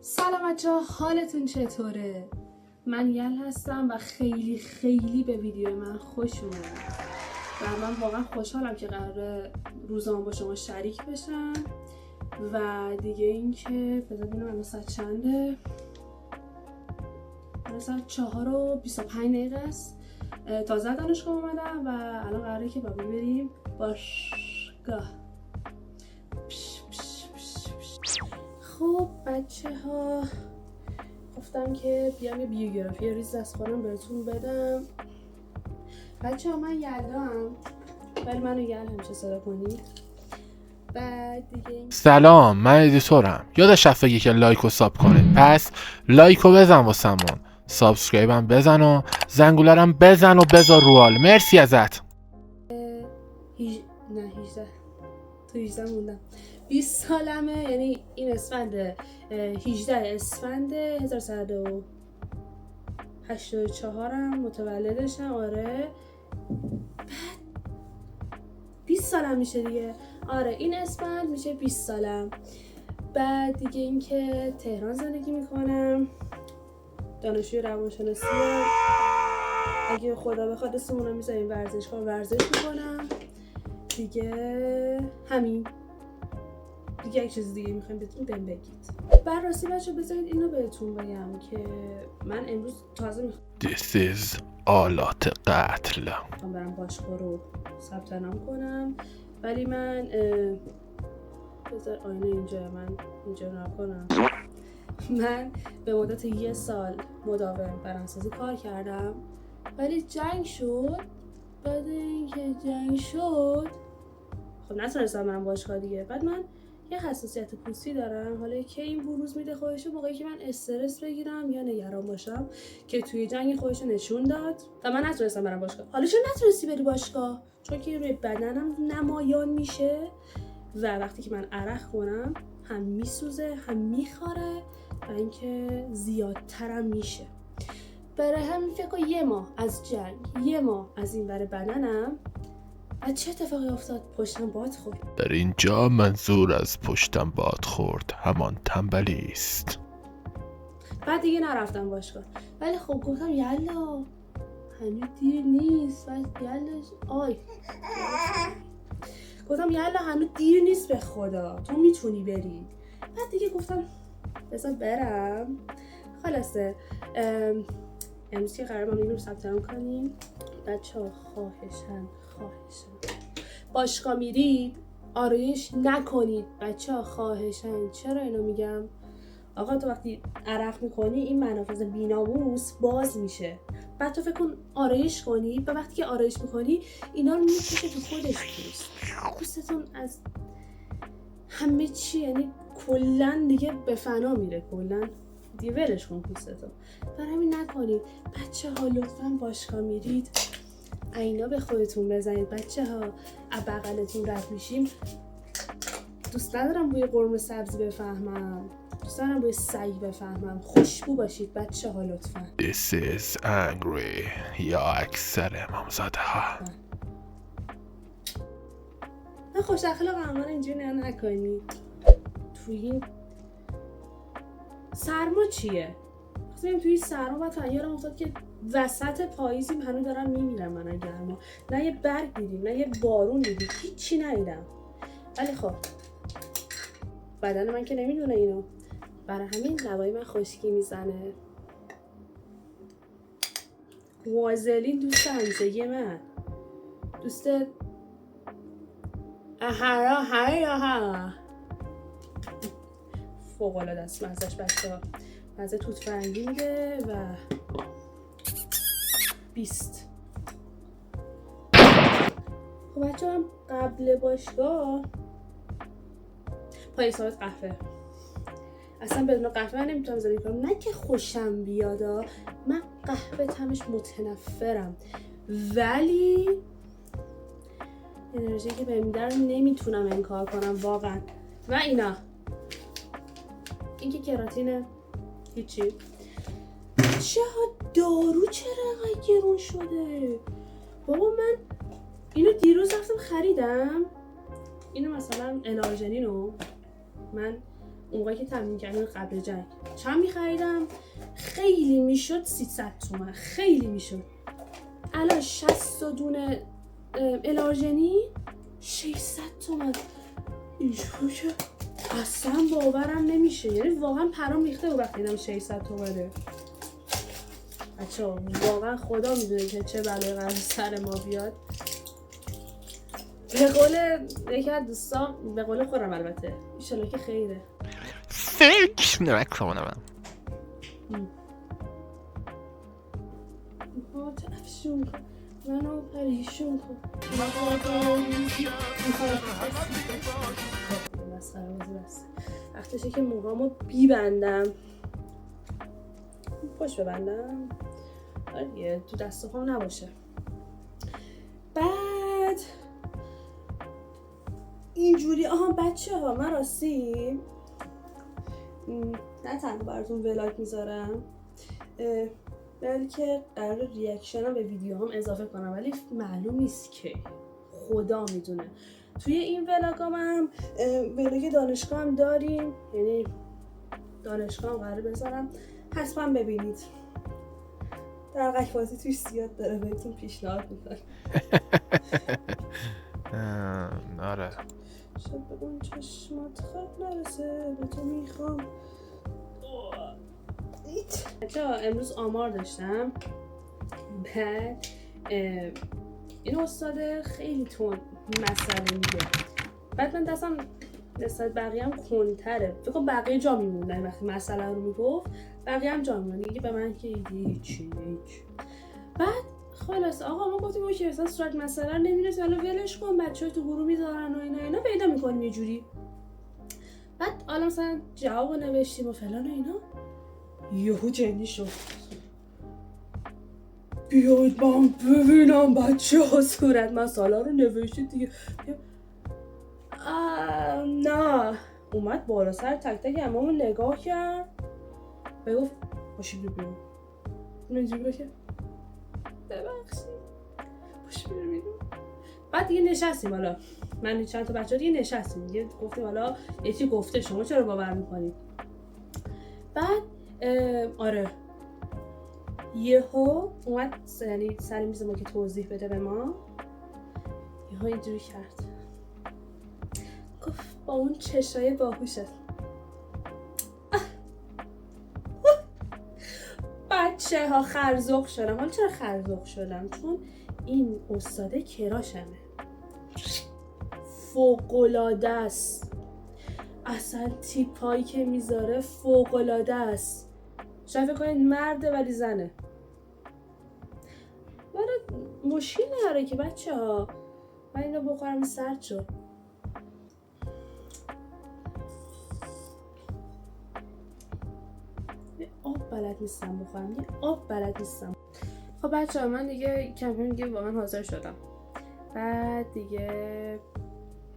سلام بچه‌ها، حالتون چطوره؟ من یل هستم و خیلی به ویدیو من خوش اومدید و من واقعا خوشحالم که قراره روزام با شما شریک بشم و دیگه اینکه بذار ببینم الان ساعت چنده؟ ساعت 4:25 است. تازه دانشگاه اومدم و الان قراره که بابی بریم باشگاه. خب بچه ها، گفتم که بیام یه بیوگرافی ریز از خودم بهتون بدم. بچه ها، من یلدام، ولی منو یل همیشه صدا کنید. بعد دیگه سلام، من ادیتورم. یادش رفت بگی که لایک و ساب کنه، پس لایک و بزن واسمون، سابسکرایبم بزن و زنگولارم بزن و بذار رو حال. مرسی ازت. 18 موندم. 20 سالمه، یعنی این اسفند 18 اسفند 1384 متولدشم. آره، بعد 20 سالم میشه دیگه. آره، این اسفند میشه 20 سالم. بعد دیگه اینکه تهران زندگی میکنم، دانشجوی روانشناسی. اگه خدا بخواد اسمونو میذاریم ورزشگاه، ورزش میکنم دیگه. همین دیگه. یک چیز دیگه میخوایم بهتون بگید. بررسی بچه بذارید اینو بهتون بگم که من امروز تازه This is آلات قتل. میخوام برم باشگاه رو ثبت نام کنم، ولی من بذار آینه اینجا، من اینجا نکنم. من به مدت 1 سال مداوم برنامه‌سازی کار کردم، ولی جنگ شد. بعد اینکه جنگ شد خب نتونستم برم باشگاه دیگه. بعد من یه حساسیت پوستی دارم، حالا که این بروز میده خودشو موقعی که من استرس بگیرم یا نگران باشم، که توی جنگ خودشو نشون داد و من نتونستم برم باشگاه. حالا چون نتونستی بری باشگاه؟ چون که روی بدنم نمایان میشه و وقتی که من عرق کنم هم میسوزه هم میخاره و اینکه زیادترم میشه. برای همین فکر کنم 1 ماه از جنگ، 1 ماه از این ور بدنم. از چه اتفاقی افتاد؟ پشتم باد خورد. در اینجا منظور از پشتم باد خورد همان تنبلی است. بعد دیگه نرفتم باشگاه، ولی خب گفتم یلا هنوز دیر نیست. گفتم یلا هنوز دیر نیست، به خدا تو میتونی بری. بعد دیگه گفتم بذار برم. خلاصه امروز که قرار ما این رو ثبت نام کنیم. بچه‌ها خواهشن باشگاه میرید آرایش نکنید. بچه‌ها خواهشن. چرا اینو میگم؟ آقا تو وقتی عرق میکنی این منافذ بیناموس باز میشه. بعد تو فکر کن آرایش کنی و وقتی که آرایش میکنی اینا رو میکشه تو خودش پوستتون از همه چی، یعنی کلن دیگه به فنا میره. کلن دیگه ولش کن پوستتون. برای همین نکنید. بچه ها لطفا باشگاه میرید اینا به خودتون بزنید. بچه ها از بغلتون رد میشیم، دوست ندارم بوی قرمه سبزی بفهمم، دوست دارم بوی سگ بفهمم. خوشبو باشید بچه ها لطفا. This is angry. یا اکثر امامزاده ها. من خوش اخلاقم، من اینجوری نکنید. توی این سرما چیه؟ خواستم توی سرما بعد فنیارم افتاد که وسط پاییزیم، هنوز دارم میمیرم من از گرما. نه یه برگ دیدیم نه یه بارون دیدیم، هیچی ندیدم. ولی خب بدن من که نمیدونه اینو، برای همین لبای من خشکی میزنه. وازلین دوست همیشگی من، دوست احرا فوق العاده است مزهش. بچه‌ها مزه توت فرنگی میده و 20. خب بچه‌ها قبل باشگاه پای حسابت قهوه. اصلا بدون قهوه من نمیتونم زندگی کنم. نه که خوشم بیادا، من قهوه طعمش متنفرم، ولی انرژی که بهم میده رو نمیتونم انکار کنم واقعا. و اینا این که کراتینه هیچی. چه دارو چرا اینقدر گرون شده بابا؟ من اینو دیروز رفتم خریدم، اینو مثلا انارژنینو من موقعی که تمرین کردم قبل جنگ چند میخریدم؟ خیلی میشد 300 تومن، خیلی میشد. الان 60 دونه الارژنی 600 تومن. اینجور که اصلا باورم نمیشه، یعنی واقعا پرام ریخته بود وقتی دیدم 600 تومنه. بچه‌ها واقعا خدا میدونه که چه بلایی قرار سر ما بیاد. به قول یکی از دوستان، به قول خودم البته، ایشالا که خیره. فکر نکنم. افشون کن منو پریشون کن وقتشه که موهامو بیبندم. خوش ببندم یه تو دست خواهم نباشه. بعد اینجوری بچه ها من راستی نه تنها براتون ولاگ میذارم بلکه قرار ریاکشن هم به ویدیو هم اضافه کنم، ولی معلوم نیست که خدا میدونه. توی این ولاگ هم ولاگ دانشگاه هم داریم، یعنی دانشگاه هم قرار بذارم، حتما ببینید. درقک بازی توش زیاد داره، بهتون پیشنهاد میکنم. آره شب به اون چشمات خط نرسه به تو میخوام. امروز آمار داشتم، بعد این استاد خیلی تون مسئله میگه، بعد من دستم نسبت بقیه هم کنتره، فکر کنم بقیه جا میموندن وقتی مسئله رو میگفت، بقیه هم جا میموندن دیگه. به من که هیچ. بعد خلاص آقا ما گفتیم اوکی مثلا صورت مسئله رو نمی‌رسی، حالا ولش کن، بچه‌ها تو گروه میذارن و اینا پیدا می‌کنیم یه جوری. بعد حالا مثلا جواب نوشتیم و فلان و اینا، یهو جنی شد. بیاید من ببینم بچه‌ها صورت مسئله رو نوشتید دیگه. نه اومد بالا سر تک تک هممو نگاه کرد و گفت باشی ببینم. من اینجوری که ببخشید باشی ببینم. بعد دیگه نشستیم، حالا من چند تا بچه‌ها دیگه نشستیم دیگه، گفتیم حالا یکی گفته شما چرا باور می‌کنید. بعد آره یهو اومد یعنی سر میز ما که توضیح بده به ما، یهو اینجوری کرد گفت با اون چشای باهوشت. بچه ها خرزق شدم. حالا چرا خرزق شدم؟ چون این استاده کراشمه، فوق‌العاده است، اصلا تیپایی که میذاره فوق‌العاده است. شاید فکر کنید مرده ولی زنه. برای مشکل نداره که بچه ها. من اینو بخورم سرد شد. یه آب بلد نیستم بخورم، یه آب بلد نیستم. خب بچه ها من دیگه کم دیگه واقعا حاضر شدم. بعد دیگه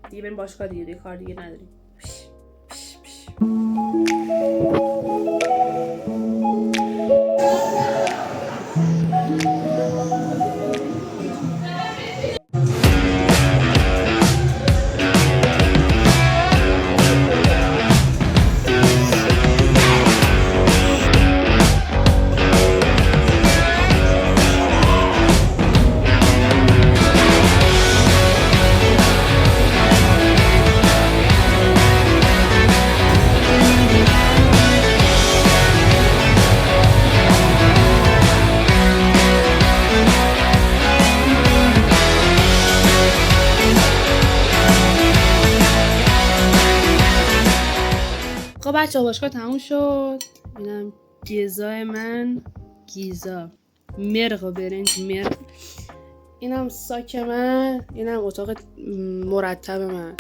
بریم باشگاه دیگه کار دیگه نداریم. خب بچه باشگاه تموم شد. اینم گیزای من، گیزا مرغ و برنج مرغ. اینم ساک من، اینم اتاق مرتب من.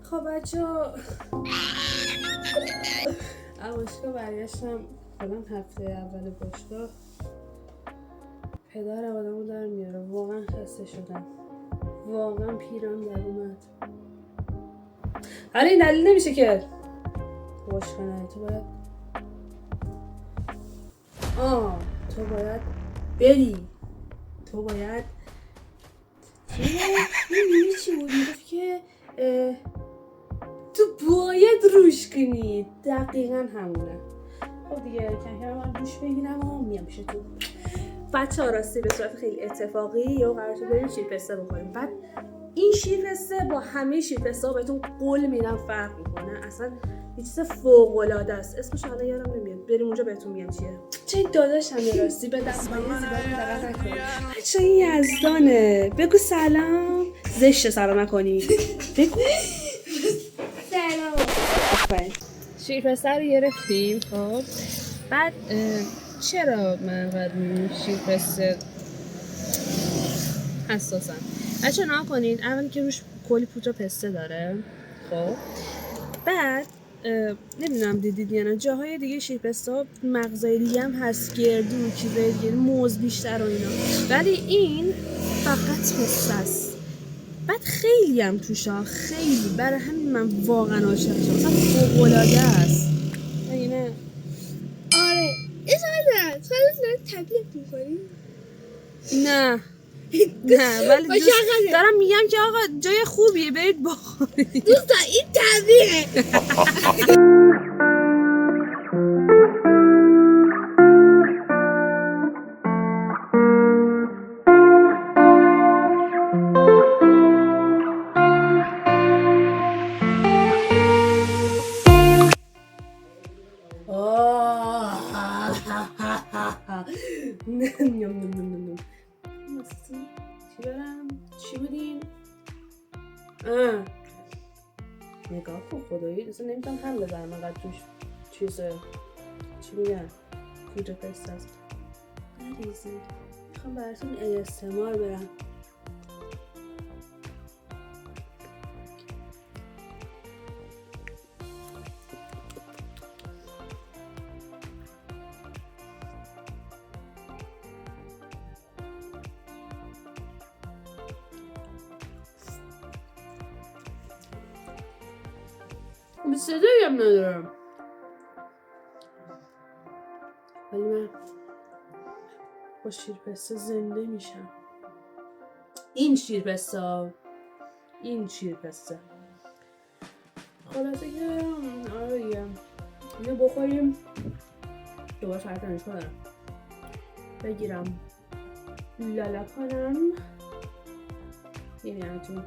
خب بچه باشگاه برگشتم. الان هفته اول باشگاه پدر آدمو در میاره. واقعا خسته شدم، واقعا پیرم در اومد. حالا این دلیل نمیشه که باشگاه نری. تو باید بری. تو باید چی بود؟ میگفت که تو باید روش کنی. دقیقا همونه. خب دیگه کم من روش بگیرم و میام پیش تو. بچه ها راستی به صورت خیلی اتفاقی یا قرار شد بریم شیرپسته بخوریم. بعد این شیرپسته با همه شیرپسته ها بهتون قول میدم فرق میکنه. اصلا یه چیز فوق‌العاده است. اسمش حالا یادم نمیاد. بریم اونجا بهتون میگم چیه. چه داداشم راستی به دست من دقت نکنید. بچه این یزدانه. بگو سلام. زشت سلام نکنی. بگو سلام. آفرین. شیرپسته رو گرفتیم. خب بعد چرا من قد شیرپسته حساسم؟ بچه نها کنید. اولی که روش کلی پودر پسته داره. خب بعد نمیدونم دیدید یا نه، جاهای دیگه شیرپسته ها مغزای دیگه هم هست، گردو چیزای دیگه، موز بیشتر و اینا، ولی این فقط پسته است. بعد خیلی هم توشا، خیلی، برای همین من واقعا عاشقشم. اصلا فوق‌العاده است. اینه آره این سوال دارم. سوال تبلیغ میکنی؟ نه نه ولی دوست دارم میگم که آقا جای خوبیه برید بخورید. دوستان این تبلیغه. چی برم؟ چی بودیم؟ نگاه کن خدایی اصلا نمیتونم هم بزنم اقدر توش چیزه چی میگن؟ پودر پسته است. نریزی میخوام براتون ASMR برم. به صدایی هم ندارم ولی من با شیرپسته زنده میشم. این شیرپسته خلاصه که آره دیگه اینو بخوریم دوباره فرق دانشگاه دارم بگیرم لالا کنم یعنی همتون.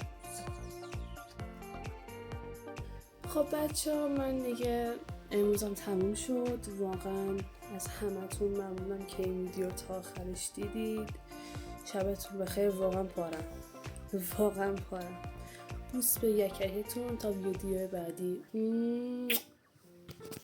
خب بچه ها من دیگه امروزم تموم شد. واقعا از همتون ممنونم که این ویدیو تا آخرش دیدید. شبتون بخیر. واقعا پارم. بوس به یکهتون تا ویدیو بعدی.